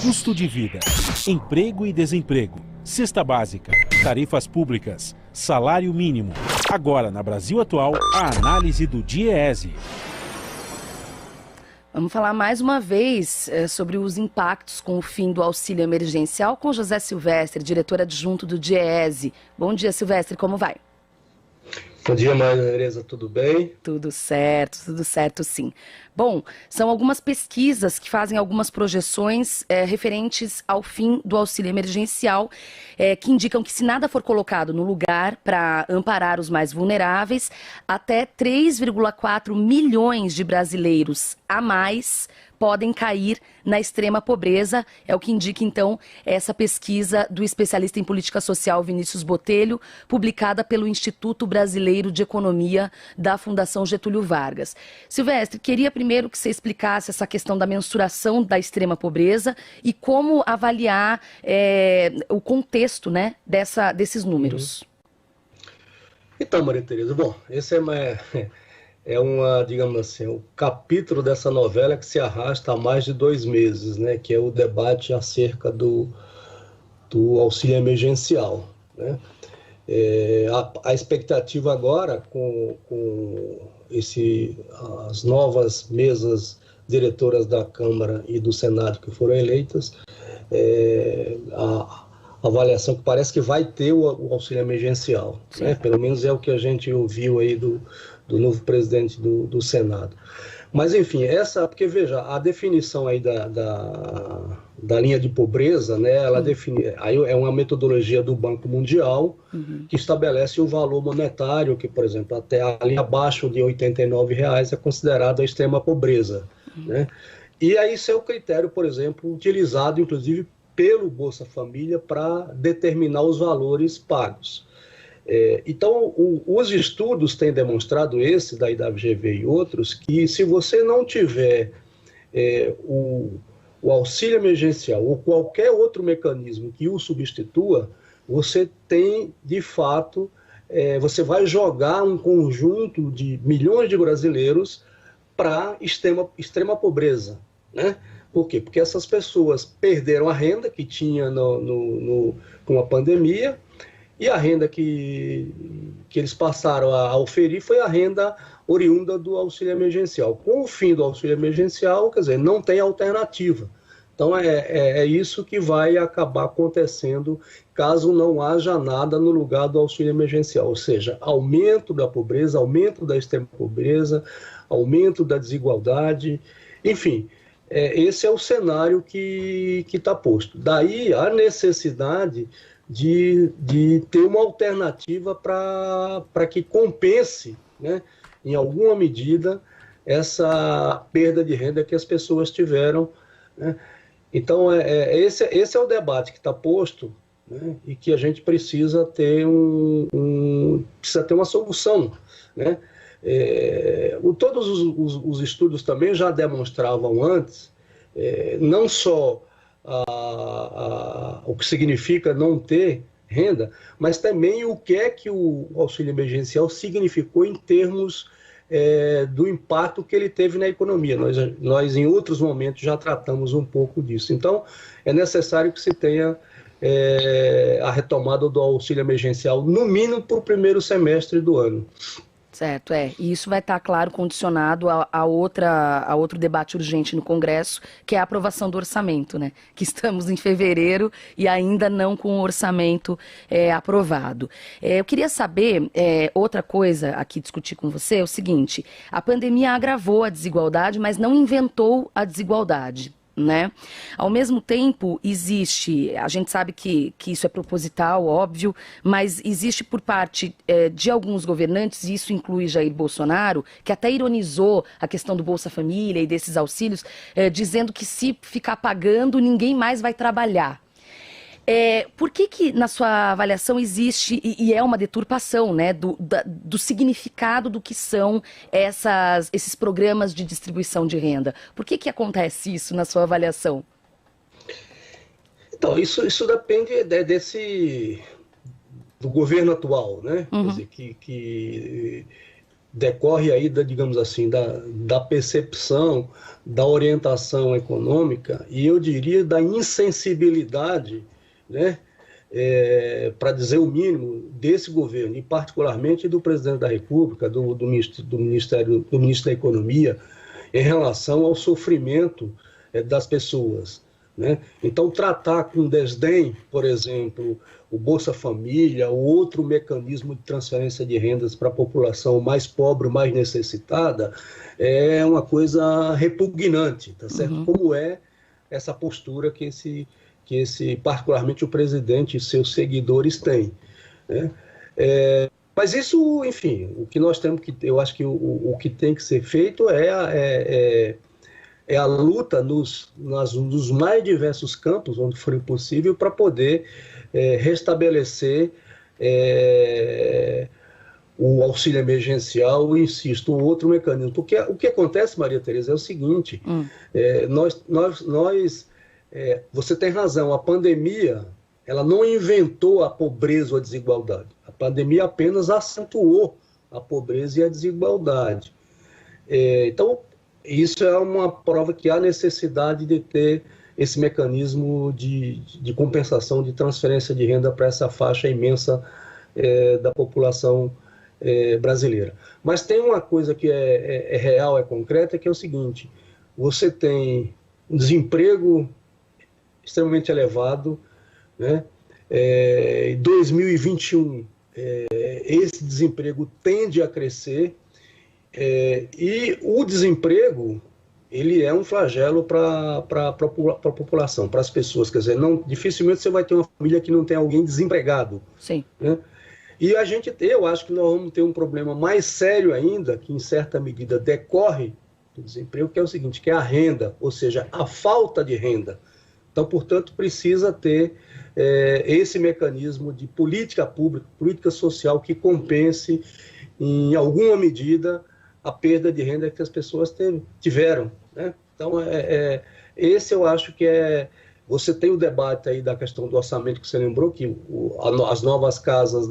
Custo de vida, emprego e desemprego, cesta básica, tarifas públicas, salário mínimo. Agora, na Brasil Atual, a análise do DIEESE. Vamos falar mais uma vez sobre os impactos com o fim do auxílio emergencial com José Silvestre, diretor adjunto do DIEESE. Bom dia, Silvestre, como vai? Bom dia, Maria Tereza, tudo bem? Tudo certo sim. Bom, são algumas pesquisas que fazem algumas projeções referentes ao fim do auxílio emergencial, que indicam que se nada for colocado no lugar para amparar os mais vulneráveis, até 3,4 milhões de brasileiros a mais podem cair na extrema pobreza. É o que indica, então, essa pesquisa do especialista em política social Vinícius Botelho, publicada pelo Instituto Brasileiro de Economia da Fundação Getúlio Vargas. Silvestre, queria primeiro que você explicasse essa questão da mensuração da extrema pobreza e como avaliar o contexto, né, desses números. Então, Maria Tereza, bom, esse digamos assim, o capítulo dessa novela que se arrasta há mais de 2 meses, né, que é o debate acerca do auxílio emergencial, né? A expectativa agora, com as novas mesas diretoras da Câmara e do Senado que foram eleitas, a avaliação que parece que vai ter o auxílio emergencial, né? Pelo menos é o que a gente ouviu aí do novo presidente do Senado. Mas, enfim, porque, veja, a definição aí da linha de pobreza, né, ela define, aí é uma metodologia do Banco Mundial, que estabelece um valor monetário que, por exemplo, até ali abaixo de R$ 89,00 é considerado a extrema pobreza, né? E aí isso é o critério, por exemplo, utilizado, inclusive, pelo Bolsa Família para determinar os valores pagos. Então, os estudos têm demonstrado, esse da IWGV e outros, que se você não tiver o auxílio emergencial ou qualquer outro mecanismo que o substitua, você tem, de fato, você vai jogar um conjunto de milhões de brasileiros para extrema pobreza, né? Por quê? Porque essas pessoas perderam a renda que tinha com a pandemia, e a renda que eles passaram a oferir foi a renda oriunda do auxílio emergencial. Com o fim do auxílio emergencial, quer dizer, não tem alternativa. Então, é isso que vai acabar acontecendo caso não haja nada no lugar do auxílio emergencial. Ou seja, aumento da pobreza, aumento da extrema pobreza, aumento da desigualdade, enfim. Esse é o cenário que está posto. Daí a necessidade de ter uma alternativa para que compense, né, em alguma medida, essa perda de renda que as pessoas tiveram, né? Então, esse é o debate que está posto, né, e que a gente precisa ter precisa ter uma solução, né? Todos os estudos também já demonstravam antes, não só o que significa não ter renda, mas também o que é que o auxílio emergencial significou em termos do impacto que ele teve na economia. Nós, em outros momentos, já tratamos um pouco disso. Então, é necessário que se tenha a retomada do auxílio emergencial, no mínimo, para o primeiro semestre do ano. Certo, e isso vai estar, claro, condicionado a outro debate urgente no Congresso, que é a aprovação do orçamento, né? Que estamos em fevereiro e ainda não com o orçamento aprovado. Eu queria saber, outra coisa aqui, discutir com você, é o seguinte: a pandemia agravou a desigualdade, mas não inventou a desigualdade, né? Ao mesmo tempo, a gente sabe que isso é proposital, óbvio, mas existe por parte de alguns governantes, e isso inclui Jair Bolsonaro, que até ironizou a questão do Bolsa Família e desses auxílios, dizendo que se ficar pagando, ninguém mais vai trabalhar. Por que, na sua avaliação, existe, e é uma deturpação, né, do significado do que são esses programas de distribuição de renda? Por que acontece isso na sua avaliação? Então, isso depende do governo atual, né? Quer dizer, decorre aí, digamos assim, da percepção, da orientação econômica, e eu diria da insensibilidade, né, para dizer o mínimo, desse governo, e particularmente do presidente da República, do ministro da Economia, em relação ao sofrimento das pessoas, né? Então, tratar com desdém, por exemplo, o Bolsa Família, ou outro mecanismo de transferência de rendas para a população mais pobre, mais necessitada, é uma coisa repugnante, tá certo? Como é essa postura que particularmente o presidente e seus seguidores têm, né? Mas isso, enfim, o que nós temos que, eu acho que o que tem que ser feito é a luta nos mais diversos campos, onde for possível, para poder restabelecer o auxílio emergencial, insisto, um outro mecanismo. Porque o que acontece, Maria Tereza, é o seguinte, você tem razão, a pandemia, ela não inventou a pobreza ou a desigualdade. A pandemia apenas acentuou a pobreza e a desigualdade. Então, isso é uma prova que há necessidade de ter esse mecanismo de compensação, de transferência de renda para essa faixa imensa da população brasileira. Mas tem uma coisa que é real, é concreta, que é o seguinte: você tem um desemprego extremamente elevado, né? Em 2021, esse desemprego tende a crescer, e o desemprego, ele é um flagelo para a população, para as pessoas. Quer dizer, dificilmente você vai ter uma família que não tem alguém desempregado. Sim. Né? E eu acho que nós vamos ter um problema mais sério ainda, que em certa medida decorre do desemprego, que é o seguinte, que é a renda, ou seja, a falta de renda. Então, portanto, precisa ter esse mecanismo de política pública, política social, que compense, em alguma medida, a perda de renda que as pessoas tiveram, né? Então, esse eu acho que você tem o debate aí da questão do orçamento, que você lembrou, que as novas casas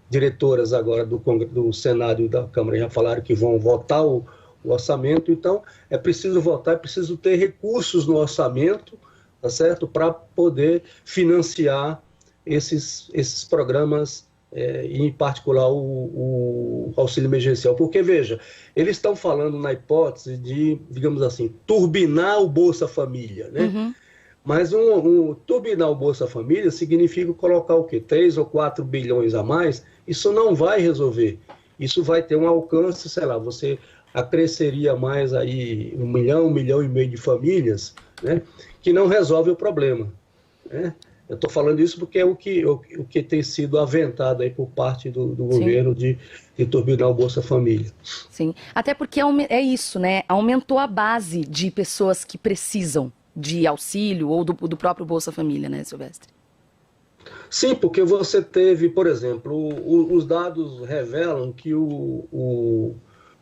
diretoras agora do Senado e da Câmara já falaram que vão votar o orçamento. Então, é preciso votar, é preciso ter recursos no orçamento, tá certo? Para poder financiar esses programas, em particular o auxílio emergencial. Porque, veja, eles estão falando na hipótese de, digamos assim, turbinar o Bolsa Família, né? Mas turbinar o Bolsa Família significa colocar o quê? 3 ou 4 bilhões a mais. Isso não vai resolver. Isso vai ter um alcance, sei lá, você acresceria mais aí 1 milhão e meio de famílias, né? Que não resolve o problema, né? Eu estou falando isso porque é o que tem sido aventado aí por parte do governo de turbinar o Bolsa Família. Sim, até porque é isso, né? Aumentou a base de pessoas que precisam de auxílio ou do próprio Bolsa Família, né, Silvestre? Sim, porque você teve, por exemplo, os dados revelam que o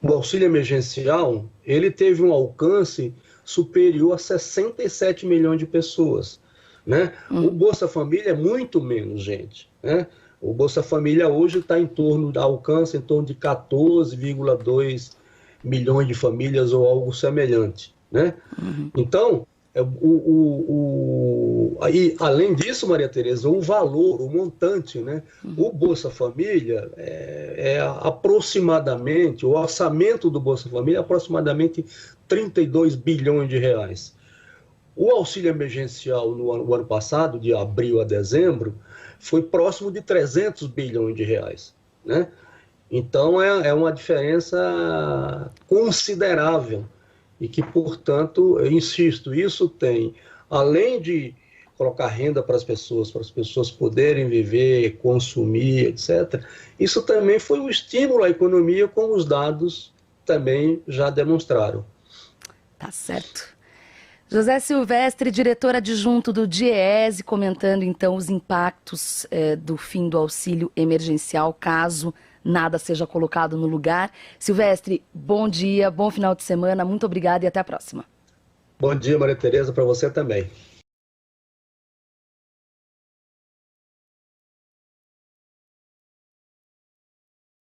auxílio emergencial, ele teve um alcance superior a 67 milhões de pessoas, né? O Bolsa Família é muito menos, gente, né? O Bolsa Família hoje está alcança em torno de 14,2 milhões de famílias ou algo semelhante, né? Então, aí, além disso, Maria Tereza, o valor, o montante, né? O Bolsa Família aproximadamente, o orçamento do Bolsa Família é aproximadamente 32 bilhões de reais. O auxílio emergencial no ano passado, de abril a dezembro, foi próximo de 300 bilhões de reais, né? Então, é uma diferença considerável e que, portanto, eu insisto, isso tem, além de colocar renda para as pessoas poderem viver, consumir, etc., isso também foi um estímulo à economia, como os dados também já demonstraram. Tá certo. José Silvestre, diretor adjunto do DIEESE, comentando então os impactos do fim do auxílio emergencial, caso nada seja colocado no lugar. Silvestre, bom dia, bom final de semana, muito obrigada e até a próxima. Bom dia, Maria Tereza, para você também.